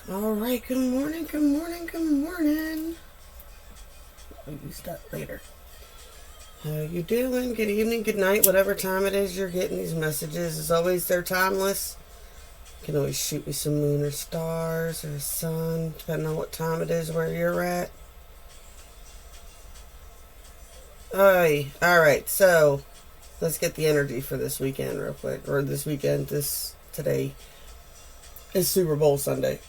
All right, good morning, good morning, good morning. I'll use that later. How you doing? Good evening, good night, whatever time it is you're getting these messages. As always, they're timeless. You can always shoot me some moon or stars or sun, depending on what time it is where you're at. Alright, so let's get the energy for this weekend real quick. Or this weekend, today is Super Bowl Sunday.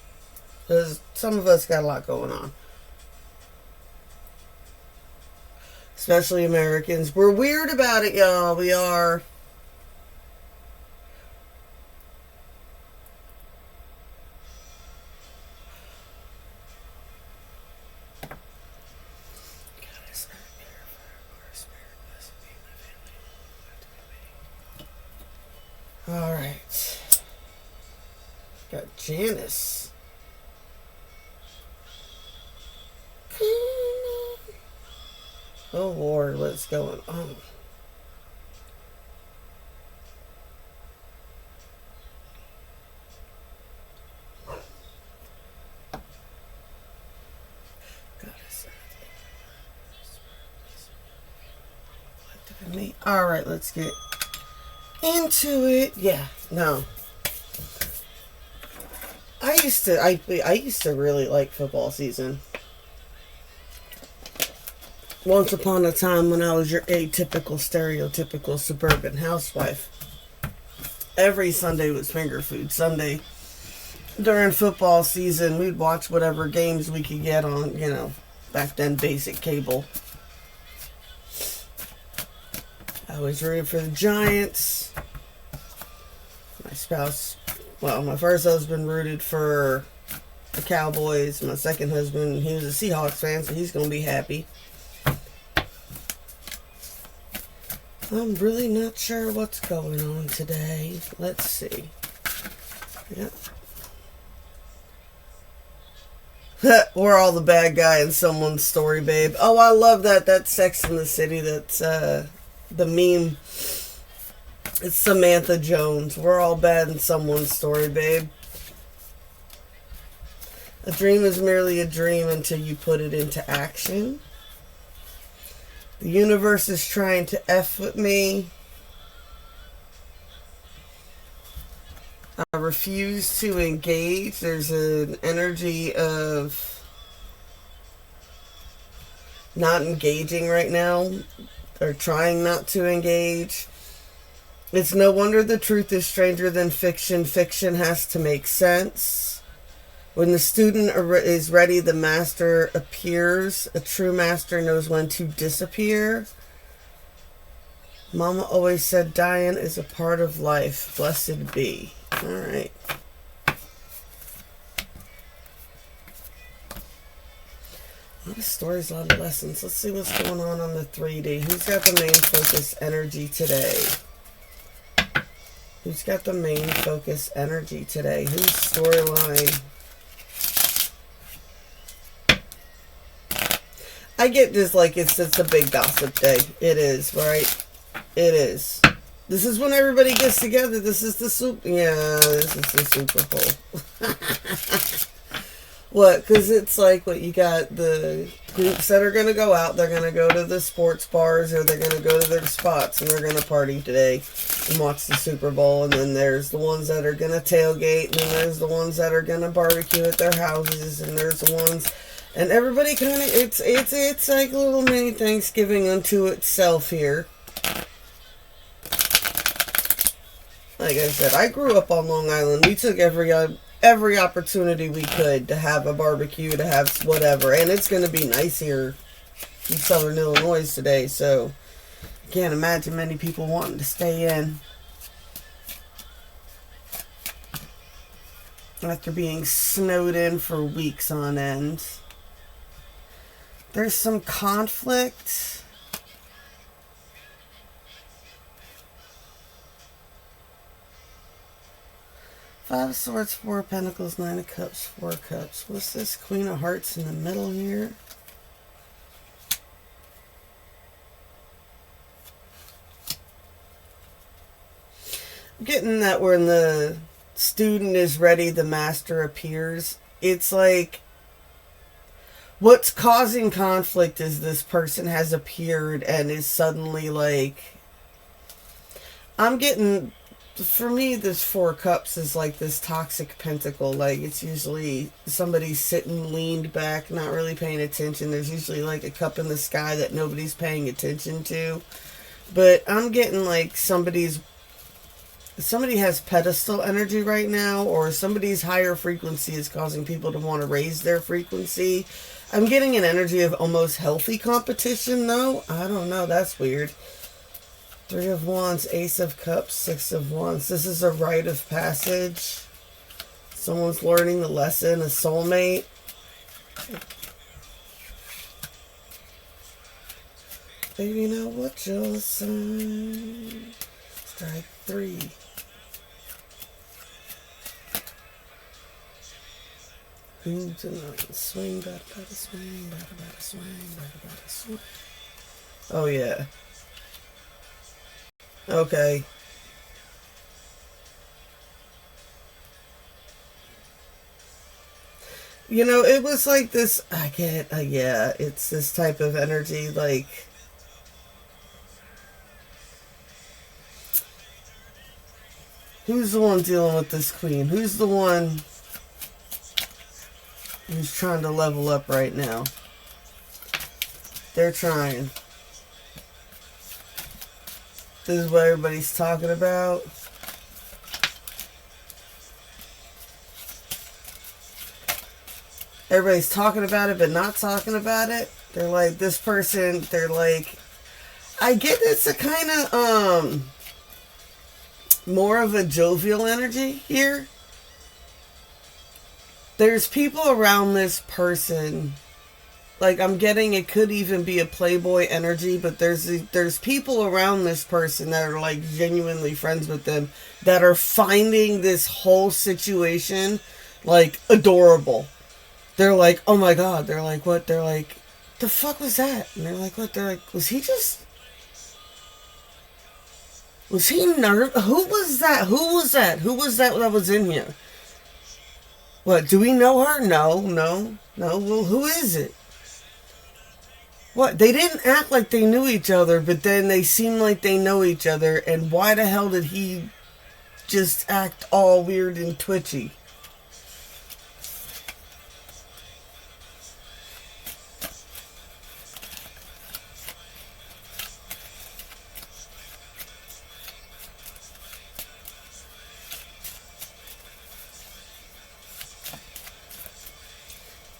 Because some of us got a lot going on. Especially Americans. We're weird about it, y'all. We are. Alright. Got Janice. Oh Lord, what's going on? Alright, let's get into it. Yeah, no. I used to really like football season. Once upon a time when I was your atypical, stereotypical suburban housewife. Every Sunday was finger food Sunday. During football season, we'd watch whatever games we could get on, back then basic cable. I was rooting for the Giants. My first husband rooted for the Cowboys. My second husband, he was a Seahawks fan, so he's going to be happy. I'm really not sure what's going on today. Let's see. Yep. We're all the bad guy in someone's story, babe. Oh, I love that. That's Sex in the City. That's the meme. It's Samantha Jones. We're all bad in someone's story, babe. A dream is merely a dream until you put it into action. The universe is trying to F with me. I refuse to engage. There's an energy of not engaging right now, or trying not to engage. It's no wonder the truth is stranger than fiction. Fiction has to make sense. When the student is ready, the master appears. A true master knows when to disappear. Mama always said dying is a part of life. Blessed be. Alright. A lot of stories, a lot of lessons. Let's see what's going on the 3D. Who's got the main focus energy today? Who's got the main focus energy today? Whose storyline? I get this like it's a big gossip day. It is, right? It is. This is when everybody gets together. This is the this is the Super Bowl. What? Because it's like, you got the groups that are going to go out. They're going to go to the sports bars, or they're going to go to their spots, and they're going to party today and watch the Super Bowl. And then there's the ones that are going to tailgate, and then there's the ones that are going to barbecue at their houses, and there's the ones, and everybody kind of, it's like a little mini Thanksgiving unto itself here. Like I said, I grew up on Long Island. We took every opportunity we could to have a barbecue, to have whatever. And it's going to be nice here in southern Illinois today, so I can't imagine many people wanting to stay in after being snowed in for weeks on end. There's some conflict. Five of Swords, Four of Pentacles, Nine of Cups, Four of Cups. What's this? Queen of Hearts in the middle here. I'm getting that when the student is ready, the master appears. it's like what's causing conflict is this person has appeared and is suddenly like, I'm getting, for me, this Four Cups is like this toxic pentacle. Like, it's usually somebody sitting leaned back, not really paying attention. There's usually like a cup in the sky that nobody's paying attention to. But I'm getting like somebody has pedestal energy right now, or somebody's higher frequency is causing people to want to raise their frequency. I'm getting an energy of almost healthy competition, though. I don't know. That's weird. Three of Wands, Ace of Cups, Six of Wands. This is a rite of passage. Someone's learning the lesson, a soulmate. Baby, now what's your sign? Strike 3. Who's in the swing, bada swing, bada swing, bada swing. Oh yeah. Okay. You know, it was like this, yeah, it's this type of energy, like, who's the one dealing with this queen? Who's the one who's trying to level up right now? They're trying. This is what everybody's talking about. Everybody's talking about it, but not talking about it. They're like, this person, they're like, I get it's a kind of, more of a jovial energy here. There's people around this person, like, I'm getting it could even be a playboy energy, but there's people around this person that are like genuinely friends with them that are finding this whole situation like adorable. They're like, oh my god. They're like, what? They're like, the fuck was that? And they're like, what? They're like, was he nervous? Who was that? Who was that was in here? What, do we know her? No. Well, who is it? What? They didn't act like they knew each other, but then they seem like they know each other, and why the hell did he just act all weird and twitchy?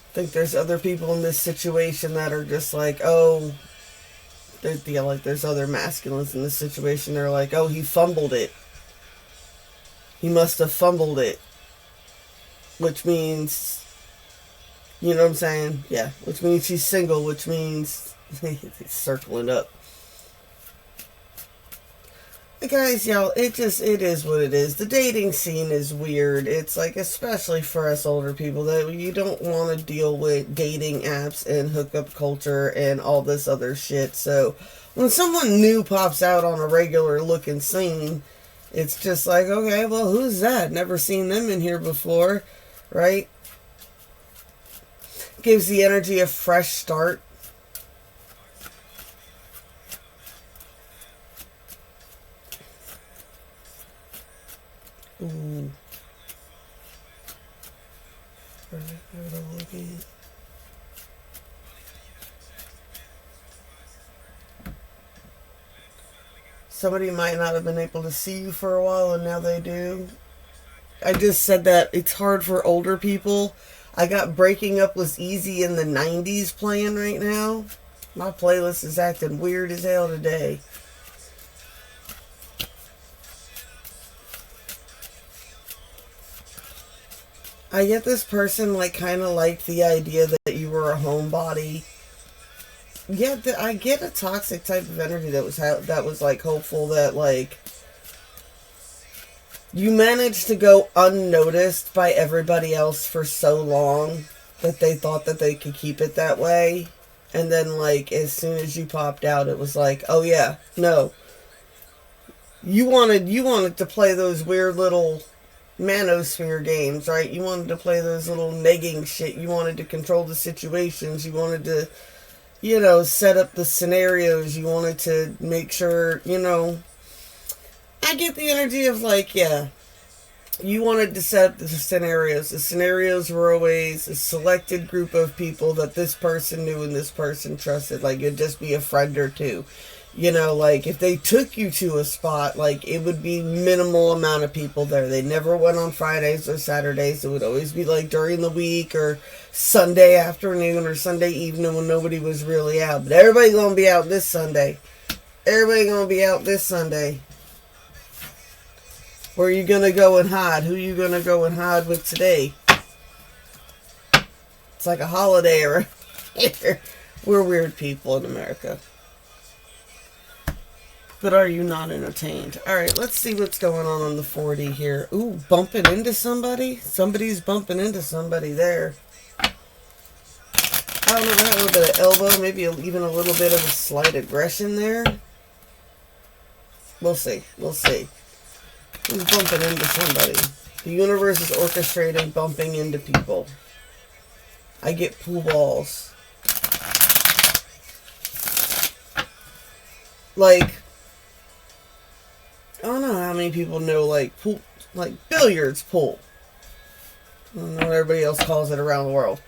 I think there's other people in this situation that are just like, oh, like there's other masculines in this situation. They're like, oh, he fumbled it. He must have fumbled it. Which means, you know what I'm saying? Yeah, which means she's single, which means he's circling up. Guys, y'all, it is what it is. The dating scene is weird. It's like, especially for us older people, that you don't want to deal with dating apps and hookup culture and all this other shit. So when someone new pops out on a regular looking scene, it's just like, okay, well, who's that? Never seen them in here before, right? Gives the energy a fresh start. Ooh. Somebody might not have been able to see you for a while, and now they do. I just said that it's hard for older people. I got Breaking Up Was Easy in the 90s playing right now. My playlist is acting weird as hell today. I get this person like kind of like the idea that you were a homebody. Yeah, I get a toxic type of energy that was like hopeful that like you managed to go unnoticed by everybody else for so long that they thought that they could keep it that way, and then like as soon as you popped out, it was like, oh yeah, no. You wanted to play those weird little manosphere games, right? You wanted to play those little negging shit. You wanted to control the situations. You wanted to, set up the scenarios. You wanted to make sure, I get the energy of like, yeah, you wanted to set up the scenarios. The scenarios were always a selected group of people that this person knew and this person trusted. Like, it'd just be a friend or two. Like, if they took you to a spot, like, it would be minimal amount of people there. They never went on Fridays or Saturdays. It would always be, like, during the week or Sunday afternoon or Sunday evening when nobody was really out. But everybody gonna be out this Sunday. Everybody gonna be out this Sunday. Where are you gonna go and hide? Who are you gonna go and hide with today? It's like a holiday around here. We're weird people in America. But are you not entertained? Alright, let's see what's going on the 40 here. Ooh, bumping into somebody? Somebody's bumping into somebody there. I don't know, I got a little bit of elbow, maybe even a little bit of a slight aggression there. We'll see. We'll see. Who's bumping into somebody? The universe is orchestrating bumping into people. I get pool balls. Like, I don't know how many people know, like, pool, like billiards pool. I don't know what everybody else calls it around the world.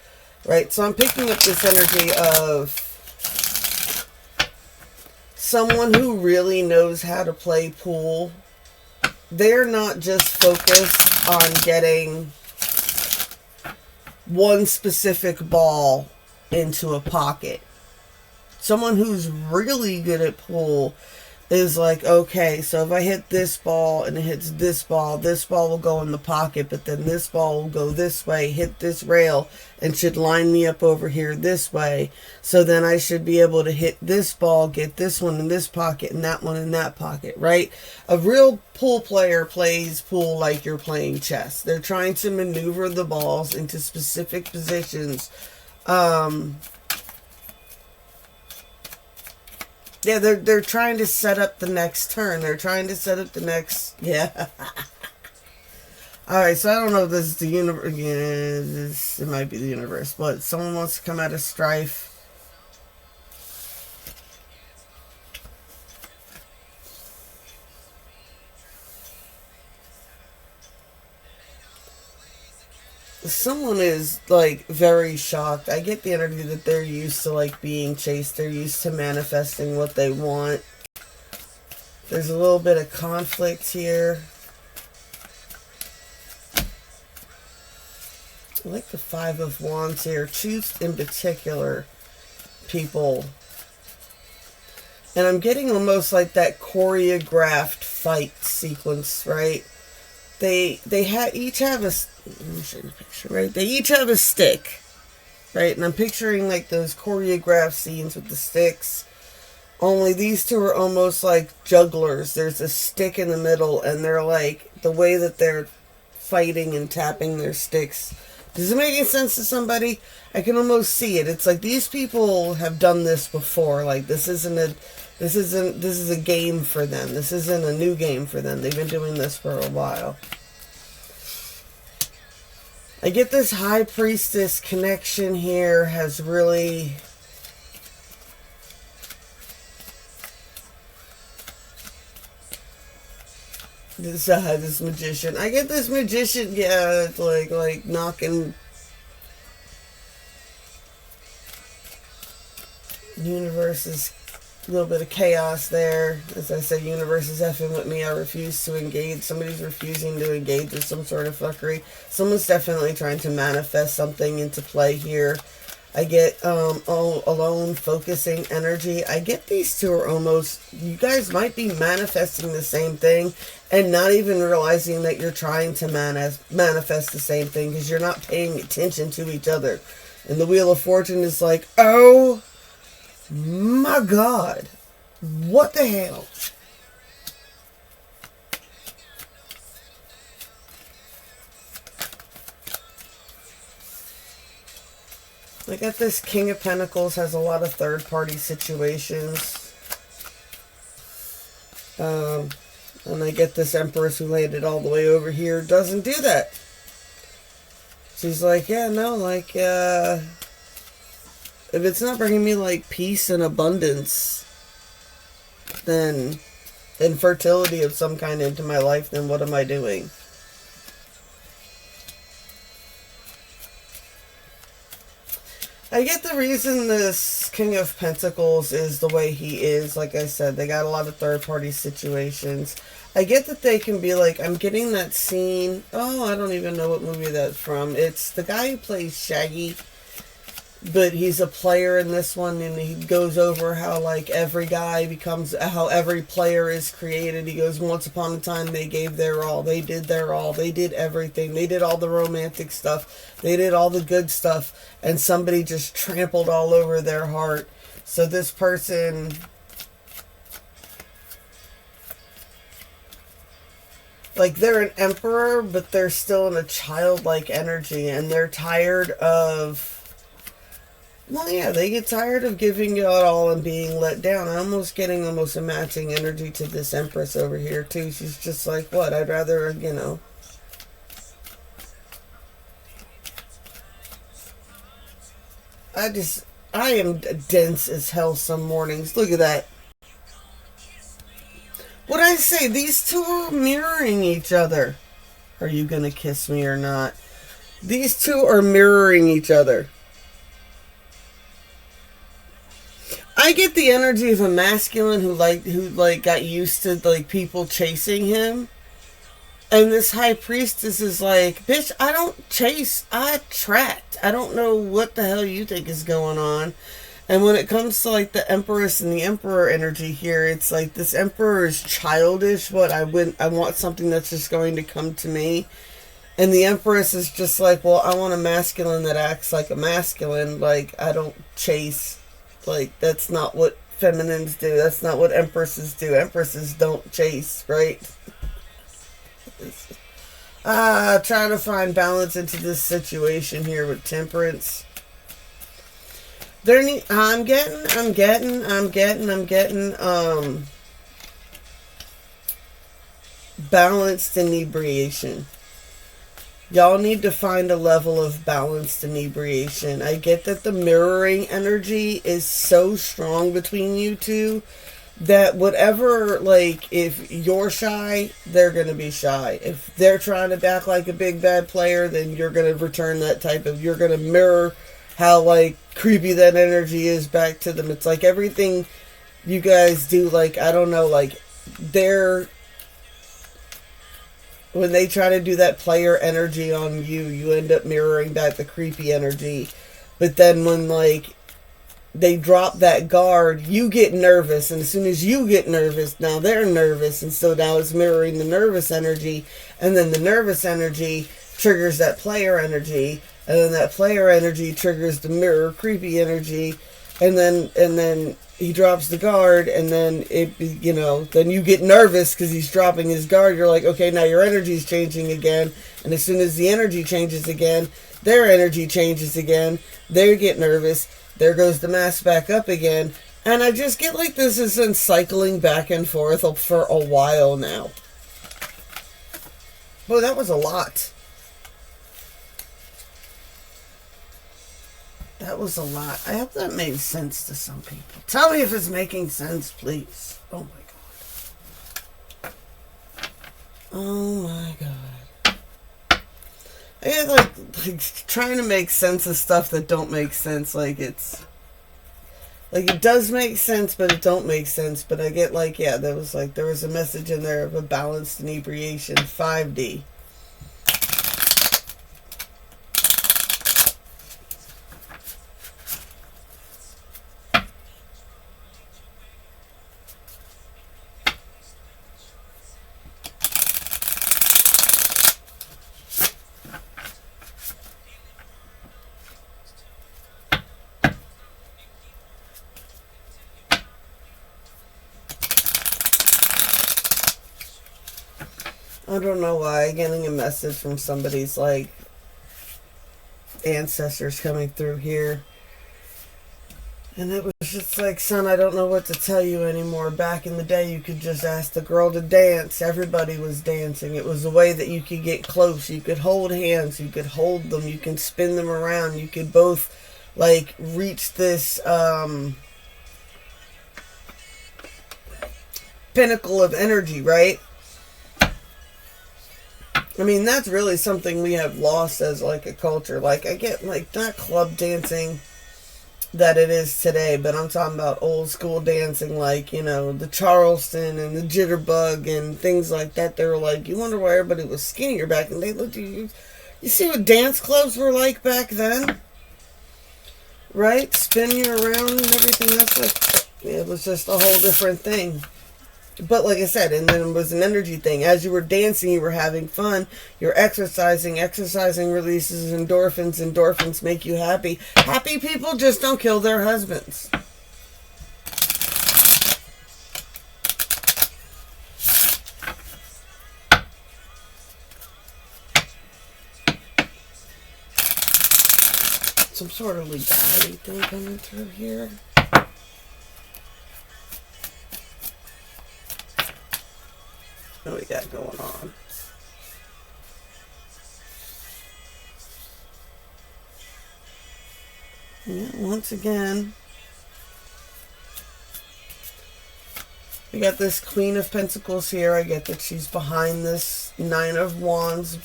Right? So I'm picking up this energy of someone who really knows how to play pool. They're not just focused on getting one specific ball into a pocket. Someone who's really good at pool is like, okay, so if I hit this ball and it hits this ball will go in the pocket, but then this ball will go this way, hit this rail, and should line me up over here this way. So then I should be able to hit this ball, get this one in this pocket, and that one in that pocket, right? A real pool player plays pool like you're playing chess. They're trying to maneuver the balls into specific positions. Yeah, they're trying to set up the next turn. They're trying to set up the next... Yeah. Alright, so I don't know if this is the universe. Yeah, it might be the universe. But someone wants to come out of strife. Someone is, like, very shocked. I get the energy that they're used to, like, being chased. They're used to manifesting what they want. There's a little bit of conflict here. I like the Five of Wands here. Choose, in particular, people. And I'm getting almost like that choreographed fight sequence, right? They each have a... Let me show you the picture, right? They each have a stick, right? And I'm picturing like those choreographed scenes with the sticks. Only these two are almost like jugglers. There's a stick in the middle, and they're like, the way that they're fighting and tapping their sticks. Does it make any sense to somebody? I can almost see it. It's like these people have done this before. Like this is a game for them. This isn't a new game for them. They've been doing this for a while. I get this High Priestess connection here has really... This Magician. I get this Magician, yeah, like knocking... Universe is a little bit of chaos there. As I said, universe is effing with me. I refuse to engage. Somebody's refusing to engage with some sort of fuckery. Someone's definitely trying to manifest something into play here. I get alone focusing energy. I get these two are almost... You guys might be manifesting the same thing and not even realizing that you're trying to manifest the same thing because you're not paying attention to each other. And the Wheel of Fortune is like, oh... My God, what the hell? I got this King of Pentacles has a lot of third-party situations. And I get this Empress who landed all the way over here doesn't do that. She's like, yeah, no, like, if it's not bringing me, like, peace and abundance, then, and fertility of some kind into my life, then what am I doing? I get the reason this King of Pentacles is the way he is. Like I said, they got a lot of third-party situations. I get that they can be like, I'm getting that scene. Oh, I don't even know what movie that's from. It's the guy who plays Shaggy, but he's a player in this one, and he goes over how, like, every guy becomes, how every player is created. He goes, once upon a time, they gave their all. They did their all. They did everything. They did all the romantic stuff. They did all the good stuff, and somebody just trampled all over their heart. So this person, like, they're an emperor, but they're still in a childlike energy, and they're tired of, well, yeah, they get tired of giving it all and being let down. I'm almost getting almost a matching energy to this Empress over here, too. She's just like, what? I'd rather, you know. I am dense as hell some mornings. Look at that. What I say, these two are mirroring each other. Are you gonna kiss me or not? These two are mirroring each other. I get the energy of a masculine who got used to, like, people chasing him. And this high priestess is like, bitch, I don't chase, I attract. I don't know what the hell you think is going on. And when it comes to, like, the Empress and the Emperor energy here, it's like this Emperor is childish. What I want something that's just going to come to me. And the Empress is just like, well, I want a masculine that acts like a masculine. Like, I don't chase. Like, that's not what feminines do. That's not what empresses do. Empresses don't chase, right? Trying to find balance into this situation here with Temperance. I'm getting balanced inebriation. Y'all need to find a level of balanced inebriation. I get that the mirroring energy is so strong between you two that whatever, like, if you're shy, they're going to be shy. If they're trying to act like a big bad player, then you're going to return that type of, you're going to mirror how, like, creepy that energy is back to them. It's like everything you guys do, like, I don't know, like, when they try to do that player energy on you, you end up mirroring back the creepy energy. But then when, like, they drop that guard, you get nervous. And as soon as you get nervous, now they're nervous. And so now it's mirroring the nervous energy. And then the nervous energy triggers that player energy. And then that player energy triggers the mirror creepy energy. And then he drops the guard, and then then you get nervous because he's dropping his guard. You're like, okay, now your energy's changing again. And as soon as the energy changes again, their energy changes again. They get nervous. There goes the mask back up again. And I just get like this has been cycling back and forth for a while now. Boy, that was a lot. That was a lot. I hope that made sense to some people. Tell me if it's making sense, please. Oh my god. Oh my god. I get like trying to make sense of stuff that don't make sense. Like it's like it does make sense, but it don't make sense. But I get like, yeah, there was a message in there of a balanced inebriation 5D. I don't know why. Getting a message from somebody's like ancestors coming through here. And it was just like, son, I don't know what to tell you anymore. Back in the day, you could just ask the girl to dance. Everybody was dancing. It was a way that you could get close. You could hold hands. You could hold them. You can spin them around. You could both, like, reach this pinnacle of energy, right? I mean, that's really something we have lost as, like, a culture. Like, I get, like, not club dancing that it is today, but I'm talking about old school dancing, like, you know, the Charleston and the jitterbug and things like that. They were like, you wonder why everybody was skinnier back in the day. Look, you see what dance clubs were like back then? Right? Spin you around and everything else. Like, it was just a whole different thing. But like I said, and then it was an energy thing. As you were dancing, you were having fun. You're exercising. Exercising releases endorphins. Endorphins make you happy. Happy people just don't kill their husbands. Some sort of legality thing coming through here. What we got going on? Yeah, once again, we got this Queen of Pentacles here. I get that she's behind this Nine of Wands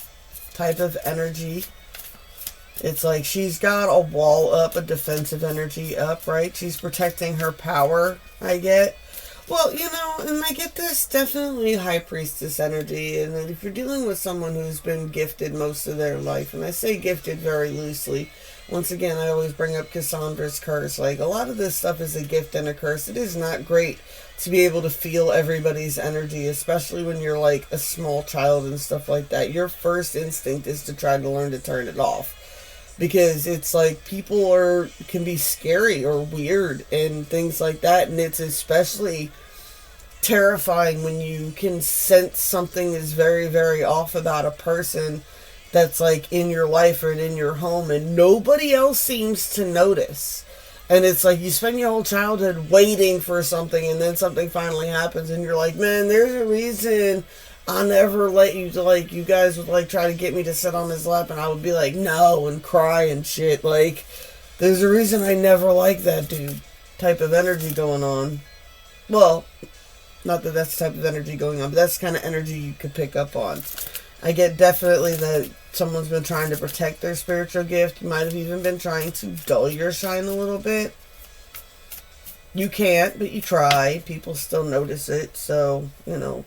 type of energy. It's like she's got a wall up, a defensive energy up, right? She's protecting her power, I get. Well, you know, and I get this definitely High Priestess energy. And if you're dealing with someone who's been gifted most of their life, and I say gifted very loosely, once again, I always bring up Cassandra's curse. Like, a lot of this stuff is a gift and a curse. It is not great to be able to feel everybody's energy, especially when you're like a small child and stuff like that. Your first instinct is to try to learn to turn it off. Because it's like people can be scary or weird and things like that. And it's especially terrifying when you can sense something is very, very off about a person that's like in your life or in your home and nobody else seems to notice. And it's like you spend your whole childhood waiting for something and then something finally happens and you're like, man, there's a reason I never let you, like, you guys would, like, try to get me to sit on his lap, and I would be like, no, and cry and shit. Like, there's a reason I never liked that dude type of energy going on. Well, not that that's the type of energy going on, but that's the kind of energy you could pick up on. I get definitely that someone's been trying to protect their spiritual gift. You might have even been trying to dull your shine a little bit. You can't, but you try. People still notice it, so, you know.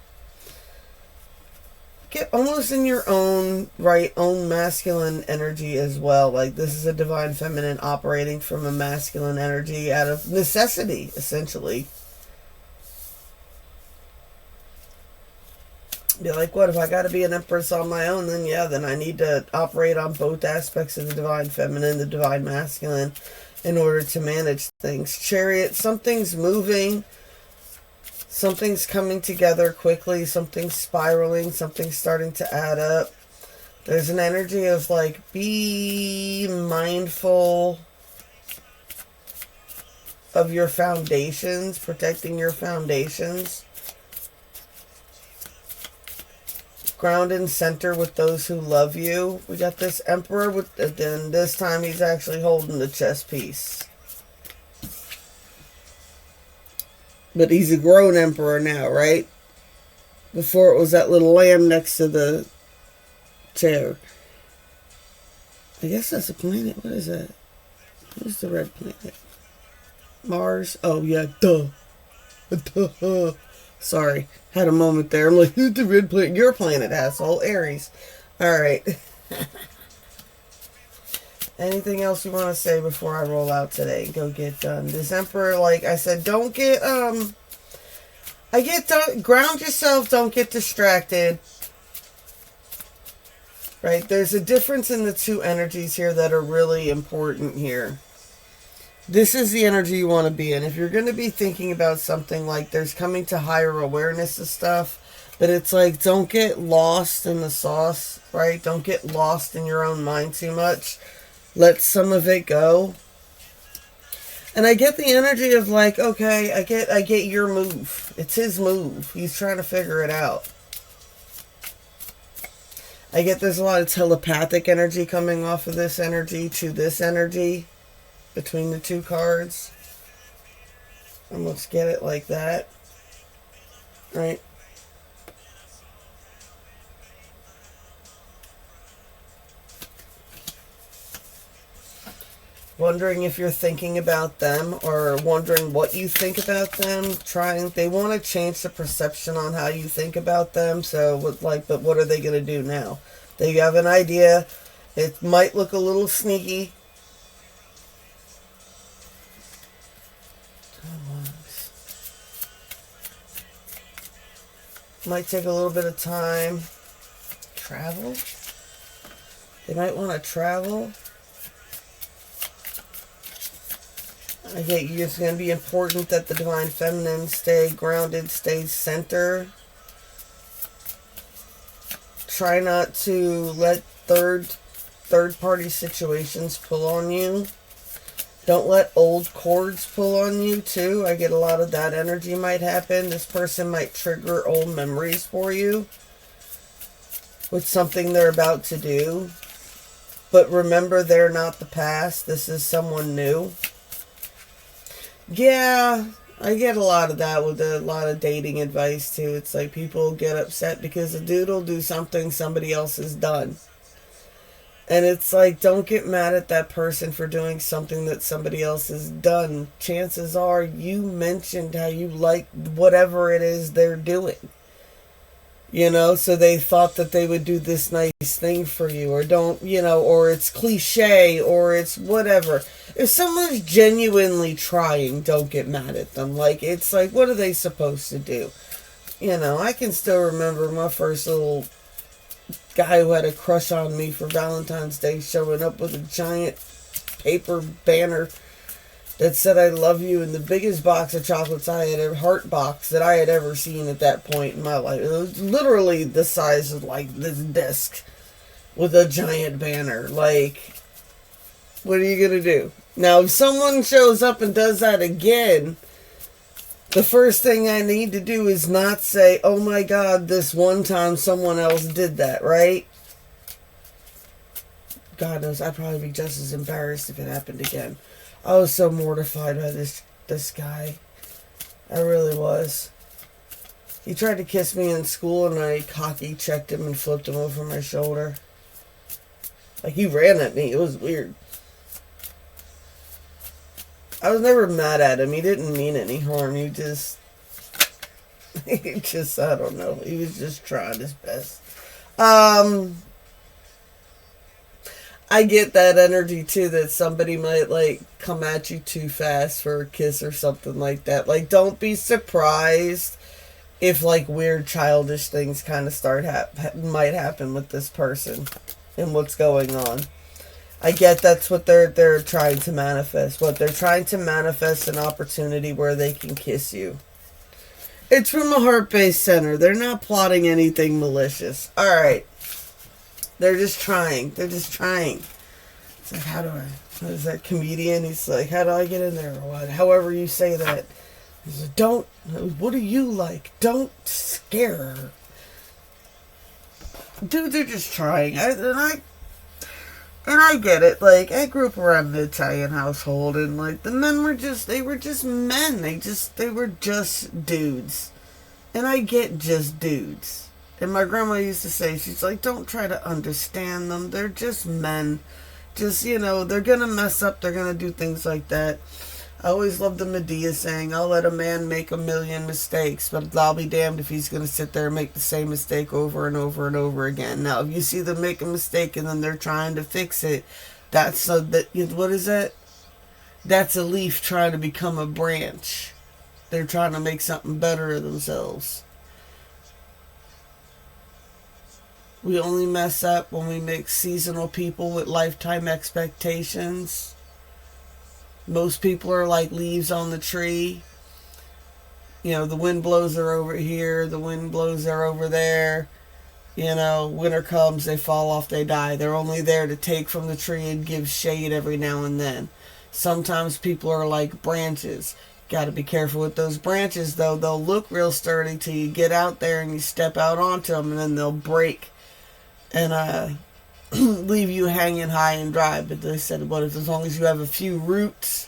Get almost in your own own masculine energy as well. Like, this is a divine feminine operating from a masculine energy out of necessity, essentially. Be like, what if I got to be an empress on my own? Then yeah, then I need to operate on both aspects of the divine feminine, the divine masculine, in order to manage things. Chariot, something's moving. Something's coming together quickly. Something's spiraling. Something's starting to add up. There's an energy of, like, be mindful of your foundations, protecting your foundations. Ground and center with those who love you. We got this Emperor, then this time he's actually holding the chess piece. But he's a grown emperor now, right? Before it was that little lamb next to the chair. I guess that's a planet. What is that? Who's the red planet? Mars? Oh, yeah. Duh. Duh. Sorry. Had a moment there. I'm like, who's the red planet? Your planet, asshole. Aries. Alright. Anything else you want to say before I roll out today and go get done? This Emperor, like I said, don't get, ground yourself, don't get distracted. Right? There's a difference in the two energies here that are really important here. This is the energy you want to be in. If you're going to be thinking about something, like there's coming to higher awareness of stuff, but it's like, don't get lost in the sauce, right? Don't get lost in your own mind too much. Let some of it go. And I get the energy of like, okay, I get your move. It's his move. He's trying to figure it out. I get there's a lot of telepathic energy coming off of this energy to this energy between the two cards. And let's get it like that. Right? Wondering if you're thinking about them or wondering what you think about them. They want to change the perception on how you think about them. So, but what are they going to do now? They have an idea. It might look a little sneaky. Might take a little bit of time. Travel? They might want to travel. I get you. It's going to be important that the Divine Feminine stay grounded, stay center. Try not to let third-party situations pull on you. Don't let old cords pull on you, too. I get a lot of that energy might happen. This person might trigger old memories for you with something they're about to do. But remember, they're not the past. This is someone new. Yeah, I get a lot of that with a lot of dating advice, too. It's like people get upset because a dude will do something somebody else has done. And it's like, don't get mad at that person for doing something that somebody else has done. Chances are you mentioned how you like whatever it is they're doing. You know, so they thought that they would do this nice thing for you, or don't, you know, or it's cliche, or it's whatever. If someone's genuinely trying, don't get mad at them. Like, it's like, what are they supposed to do? You know, I can still remember my first little guy who had a crush on me for Valentine's Day showing up with a giant paper banner that said I love you, and the biggest box of chocolates I had, a heart box that I had ever seen at that point in my life. It was literally the size of like this desk with a giant banner. Like, what are you gonna do? Now, if someone shows up and does that again, the first thing I need to do is not say, oh my God, this one time someone else did that, right? God knows, I'd probably be just as embarrassed if it happened again. I was so mortified by this guy. I really was. He tried to kiss me in school, and I cocky checked him and flipped him over my shoulder. Like, he ran at me. It was weird. I was never mad at him. He didn't mean any harm. He just, I don't know. He was just trying his best. I get that energy too, that somebody might like come at you too fast for a kiss or something like that. Like, don't be surprised if like weird childish things kind of might happen with this person and what's going on. I get that's what they're trying to manifest. What they're trying to manifest, an opportunity where they can kiss you. It's from a heart-based center. They're not plotting anything malicious. All right. They're just trying. They're just trying. It's like, what is that comedian? He's like, how do I get in there? Or what? However you say that. He's like, what do you like? Don't scare her. Dude, they're just trying. And I get it. Like, I grew up around an Italian household, and like, the men were just men. They were just dudes. And I get just dudes. And my grandma used to say, she's like, don't try to understand them. They're just men. Just, you know, they're going to mess up. They're going to do things like that. I always loved the Medea saying, I'll let a man make a million mistakes, but I'll be damned if he's going to sit there and make the same mistake over and over and over again. Now, if you see them make a mistake and then they're trying to fix it, what is that? That's a leaf trying to become a branch. They're trying to make something better of themselves. We only mess up when we mix seasonal people with lifetime expectations. Most people are like leaves on the tree. You know, the wind blows are over here, the wind blows are over there. You know, winter comes, they fall off, they die. They're only there to take from the tree and give shade every now and then. Sometimes people are like branches. Got to be careful with those branches, though. They'll look real sturdy till you get out there and you step out onto them, and then they'll break and leave you hanging high and dry. But they said, what if, as long as you have a few roots,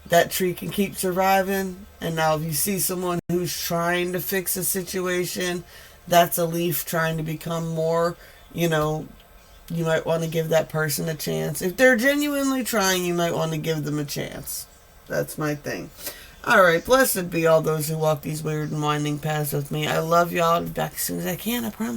that tree can keep surviving. And now if you see someone who's trying to fix a situation, that's a leaf trying to become more, you might want to give that person a chance. If they're genuinely trying, you might want to give them a chance. That's my thing. Alright, blessed be all those who walk these weird and winding paths with me. I love y'all. I'll be back as soon as I can, I promise.